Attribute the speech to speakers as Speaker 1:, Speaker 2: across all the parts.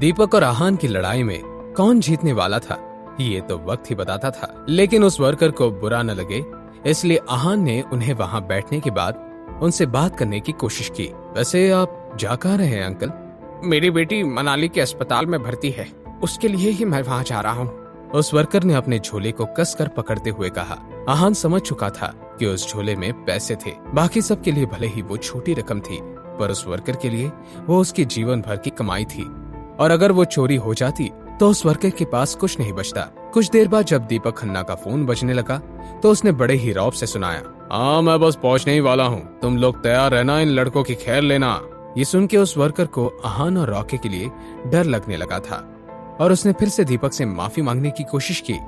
Speaker 1: दीपक और आहान की लड़ाई में कौन जीतने वाला था ये तो वक्त ही बताता था, लेकिन उस वर्कर को बुरा न लगे इसलिए आहान ने उन्हें वहां बैठने के बाद उनसे बात करने की कोशिश की। वैसे आप जा कहाँ रहे हैं अंकल?
Speaker 2: मेरी बेटी मनाली के अस्पताल में भर्ती है, उसके लिए ही मैं वहां जा रहा हूँ।
Speaker 1: उस वर्कर ने अपने झोले को कसकर पकड़ते हुए कहा। आहान समझ चुका था कि उस झोले में पैसे थे। बाकी सब के लिए भले ही वो छोटी रकम थी, पर उस वर्कर के लिए वो उसकी जीवन भर की कमाई थी, और अगर वो चोरी हो जाती तो उस वर्कर के पास कुछ नहीं बचता। कुछ देर बाद जब दीपक खन्ना का फोन बजने लगा तो उसने बड़े ही रौब से सुनाया, हाँ मैं बस पहुंचने ही वाला हूँ, तुम लोग तैयार रहना, इन लड़कों की खैर लेना। ये सुन के उस वर्कर को आहान और रॉकी के लिए डर लगने लगा था और उसने फिर से दीपक से माफी मांगने की कोशिश की,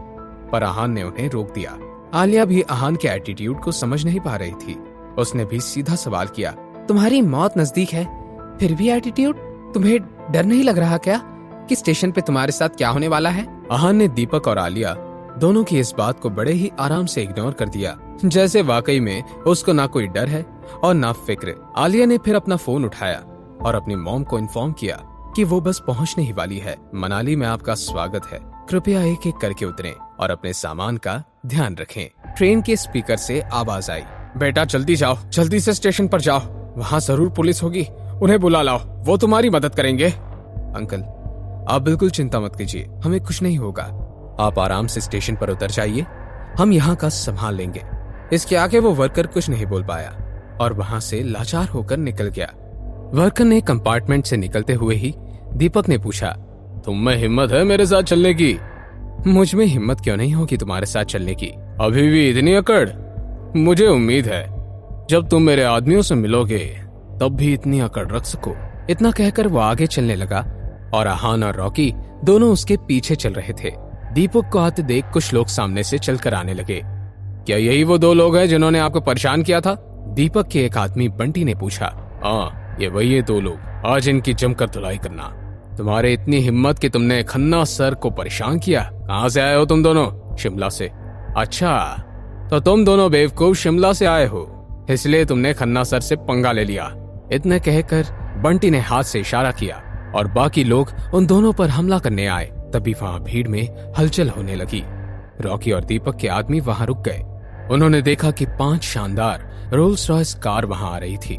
Speaker 1: पर आहान ने उन्हें रोक दिया। आलिया भी आहान के एटीट्यूड को समझ नहीं पा रही थी। उसने भी सीधा सवाल किया,
Speaker 3: तुम्हारी मौत नजदीक है फिर भी एटीट्यूड? तुम्हें डर नहीं लग रहा क्या कि स्टेशन पे तुम्हारे साथ क्या होने वाला है?
Speaker 1: आहान ने दीपक और आलिया दोनों की इस बात को बड़े ही आराम से इग्नोर कर दिया, जैसे वाकई में उसको ना कोई डर है और ना फिक्र। आलिया ने फिर अपना फोन उठाया और अपनी मॉम को इन्फॉर्म किया कि वो बस पहुंचने ही वाली है। मनाली में आपका स्वागत है, कृपया एक एक करके उतरें और अपने सामान का ध्यान रखें। ट्रेन के स्पीकर से आवाज आई,
Speaker 2: बेटा जल्दी जाओ, जल्दी से स्टेशन पर जाओ, वहाँ जरूर पुलिस होगी, उन्हें बुला लाओ, वो तुम्हारी मदद करेंगे।
Speaker 1: अंकल आप बिल्कुल चिंता मत कीजिए, हमें कुछ नहीं होगा, आप आराम से स्टेशन पर उतर जाइए, हम यहाँ का संभाल लेंगे। इसके आगे वो वर्कर कुछ नहीं बोल पाया और वहाँ से लाचार होकर निकल गया। वर्कर ने कंपार्टमेंट से निकलते हुए ही दीपक ने पूछा, तुम में हिम्मत है मेरे साथ चलने की? मुझ में हिम्मत क्यों नहीं होगी तुम्हारे साथ चलने की? अभी भी इतनी अकड़? मुझे उम्मीद है जब तुम मेरे आदमियों से मिलोगे तब भी इतनी अकड़ रख सको। इतना कहकर वो आगे चलने लगा और आहान और रॉकी दोनों उसके पीछे चल रहे थे। दीपक को आते देख कुछ लोग सामने से चलकर आने लगे। क्या यही वो दो लोग हैं जिन्होंने आपको परेशान किया था? दीपक के एक आदमी बंटी ने पूछा। हाँ ये वही है दो लोग, आज इनकी जमकर धुलाई करना। तुम्हारे इतनी हिम्मत कि तुमने खन्ना सर को परेशान किया? कहाँ से आए हो तुम दोनों? शिमला से। अच्छा तो तुम दोनों बेवकूफ शिमला से आए हो, इसलिए तुमने खन्ना सर से पंगा ले लिया। इतने कहकर बंटी ने हाथ से इशारा किया और बाकी लोग उन दोनों पर हमला करने आए। तभी वहां भीड़ में हलचल होने लगी। रॉकी और दीपक के आदमी वहां रुक गए। उन्होंने देखा कि 5 शानदार रोल्स रॉयस कार वहां आ रही थी।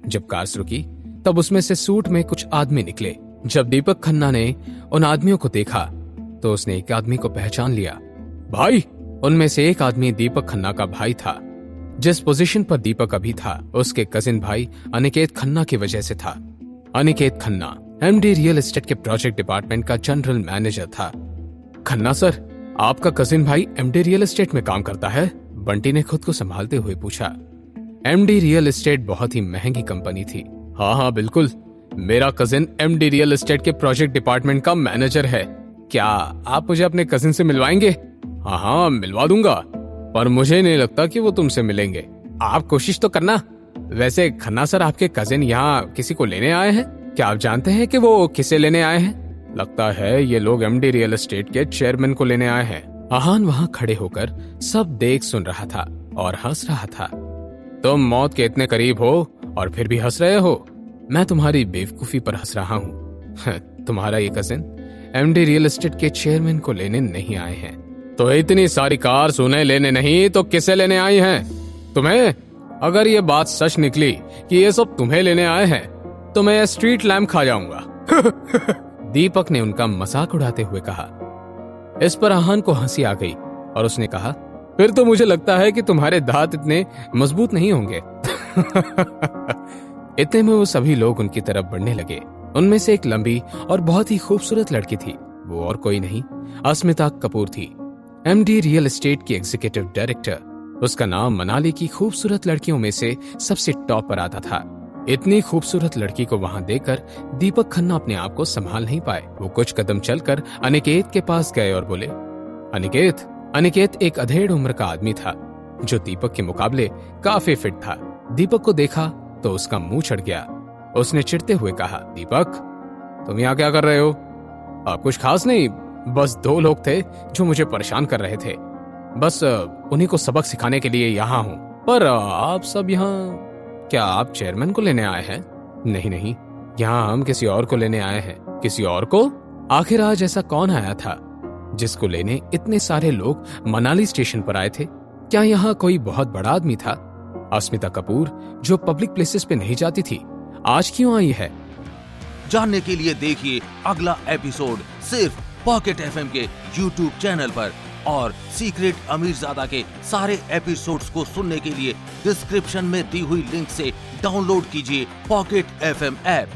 Speaker 1: जब कार रुकी तब उसमें से सूट में कुछ आदमी निकले। जब दीपक खन्ना ने उन आदमियों को देखा तो उसने एक आदमी को पहचान लिया। भाई! उनमें से एक आदमी दीपक खन्ना का भाई था। जिस पोजीशन पर दीपक अभी था उसके कजिन भाई अनिकेत खन्ना की वजह से था। Aniket Khanna MD real estate के प्रोजेक्ट डिपार्टमेंट का जनरल मैनेजर था। खन्ना सर, आपका कजिन भाई एमडी रियल एस्टेट में काम करता है? बंटी ने खुद को संभालते हुए पूछा। एमडी रियल एस्टेट बहुत ही महंगी कंपनी थी। हाँ बिल्कुल, मेरा कजिन एमडी रियल एस्टेट के प्रोजेक्ट डिपार्टमेंट का मैनेजर है। क्या आप मुझे अपने कजिन से मिलवाएंगे? हाँ मिलवा दूंगा, पर मुझे नहीं लगता कि वो तुमसे मिलेंगे। आप कोशिश तो करना। वैसे खन्ना सर, आपके कजिन यहाँ किसी को लेने आए हैं? क्या आप जानते हैं कि वो किसे लेने आए हैं? लगता है ये लोग एमडी रियल एस्टेट के चेयरमैन को लेने आए हैं। आहान वहाँ खड़े होकर सब देख सुन रहा था और हंस रहा था। तुम मौत के इतने करीब हो और फिर भी हंस रहे हो? मैं तुम्हारी बेवकूफी पर हंस रहा हूँ। तुम्हारा ये कजिन एमडी रियल एस्टेट के चेयरमैन को लेने नहीं आए हैं। तो इतनी सारी कार उन्हें लेने नहीं तो किसे लेने आई हैं? तुम्हें? अगर ये बात सच निकली कि ये सब तुम्हें लेने आए हैं तो मैं स्ट्रीट लैम्प खा जाऊंगा। दीपक ने उनका मजाक उड़ाते हुए कहा। इस पर आहान को हंसी आ गई और उसने कहा, फिर तो मुझे लगता है कि तुम्हारे दांत इतने मजबूत नहीं होंगे। इतने में वो सभी लोग उनकी तरफ बढ़ने लगे। उनमें से एक लंबी और बहुत ही खूबसूरत लड़की थी। वो और कोई नहीं, अस्मिता कपूर थी, एमडी रियल एस्टेट की एग्जीक्यूटिव डायरेक्टर। उसका नाम मनाली की खूबसूरत लड़कियों में से सबसे टॉप पर आता था। इतनी खूबसूरत लड़की को वहां देखकर दीपक खन्ना अपने आप को संभाल नहीं पाए। वो कुछ कदम चलकर अनिकेत के पास गए और बोले, अनिकेत। अनिकेत एक अधेड़ उम्र का आदमी था जो दीपक के मुकाबले काफी फिट था। दीपक को देखा तो उसका मुंह चढ़ गया। उसने चिढ़ते हुए कहा, दीपक तुम यहाँ क्या कर रहे हो? कुछ खास नहीं, बस 2 लोग थे जो मुझे परेशान कर रहे थे, बस उन्हीं को सबक सिखाने के लिए यहाँ हूँ। पर आप सब यहाँ, क्या आप चेयरमैन को लेने आए हैं? नहीं, यहाँ हम किसी और को लेने आए हैं। किसी और को? आखिर आज ऐसा कौन आया था जिसको लेने इतने सारे लोग मनाली स्टेशन पर आए थे? क्या यहाँ कोई बहुत बड़ा आदमी था? अस्मिता कपूर जो पब्लिक प्लेसेस पे नहीं जाती थी, आज क्यों आई है?
Speaker 4: जानने के लिए देखिए अगला एपिसोड सिर्फ पॉकेट एफएम के यूट्यूब चैनल पर, और सीक्रेट अमीरजादा के सारे एपिसोड्स को सुनने के लिए डिस्क्रिप्शन में दी हुई लिंक से डाउनलोड कीजिए पॉकेट एफएम ऐप।